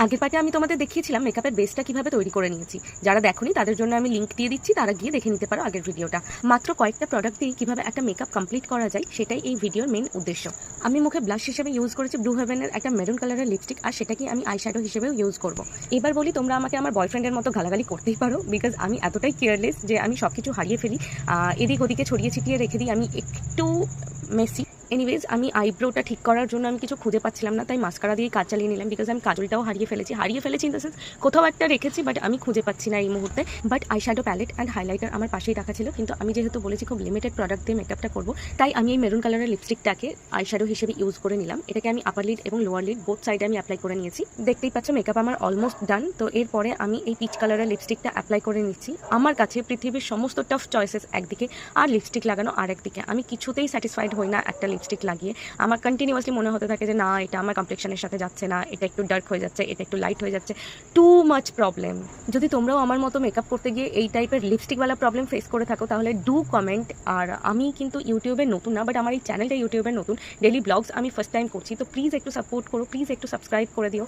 আগের পার্টে আমি তোমাদের দেখিয়েছিলাম মেকআপের বেসটা কিভাবে তৈরি করে নিয়েছি। যারা দেখোনি তাদের জন্য আমি লিঙ্ক দিয়ে দিচ্ছি, তারা গিয়ে দেখে নিতে পারো আগের ভিডিওটা। মাত্র কয়েকটা প্রোডাক্ট দিয়ে কিভাবে একটা মেকআপ কমপ্লিট করা যায় সেটাই এই ভিডিওর মেন উদ্দেশ্য। আমি মুখে ব্লাশ হিসেবে ইউজ করেছি ব্লু হেভেনের একটা মেরুন কালারের লিপস্টিক, আর সেটাকে আমি আইশ্যাডো হিসেবেও ইউজ করব। এবার বলি, তোমরা আমাকে আমার বয়ফ্রেন্ডের মতো গালাগালি করতেই পারো, বিকজ আমি এতটাই কেয়ারলেস যে আমি সব কিছু হারিয়ে ফেলি, এদিক ওদিকে ছড়িয়ে ছিটিয়ে রেখে দিই। আমি একটু মেসি। এনিওয়েজ, আমি আইব্রোটা ঠিক করার জন্য আমি কিছু খুঁজে পাচ্ছিলাম না, তাই মাস্কারা দিয়ে কাজ চালিয়ে নিলাম, বিকজ আমি কাজলটাও হারিয়ে ফেলেছি ইন দ্য সেন্স কোথাও একটা রেখেছি, বাট আমি খুঁজে পাচ্ছি না এই মুহূর্তে। But eyeshadow palette and highlighter আমার পাশেই রাখা ছিল, কিন্তু আমি যেহেতু বলেছি খুব লিমিটেড প্রোডাক্ট দিয়ে মেকআপটা করবো, তাই আমি এই মেরুন কালারের লিপস্টিকটাকে আইশ্যাডো হিসেবে ইউজ করে নিলাম। এটাকে আমি আপার লিড এবং লোয়ার লিড বোথ সাইডে আমি অ্যাপ্লাই করে নিয়েছি। দেখতেই পাচ্ছ মেকআপ আমার অলমোস্ট ডান। তো এরপরে আমি এই পিচ কালারের লিপস্টিকটা অ্যাপ্লাই করে নিচ্ছি। আমার কাছে পৃথিবীর সমস্ত টাফ চয়েসেস একদিকে আর লিপস্টিক লাগানো আর একদিকে, আমি কিছুতেই স্যাটিসফাইড হই না একটা লিপস্টিক লাগিয়ে। আমার কন্টিনিউয়াসলি মনে হতে থাকে যে না, এটা আমার কমপ্লেকশনের সাথে যাচ্ছে না, এটা একটু ডার্ক হয়ে যাচ্ছে, এটা একটু লাইট হয়ে যাচ্ছে, টু মাচ প্রবলেম। যদি তোমরাও আমার মতো মেকআপ করতে গিয়ে এই টাইপের লিপস্টিকওয়ালা প্রবলেম ফেস করে থাকো তাহলে ডু কমেন্ট। আর আমি কিন্তু ইউটিউবে নতুন না, বাট আমার এই চ্যানেলটা ইউটিউবে নতুন, ডেলি ব্লগস আমি ফার্স্ট টাইম করছি, তো প্লিজ একটু সাপোর্ট করো, প্লিজ একটু সাবস্ক্রাইব করে দিও।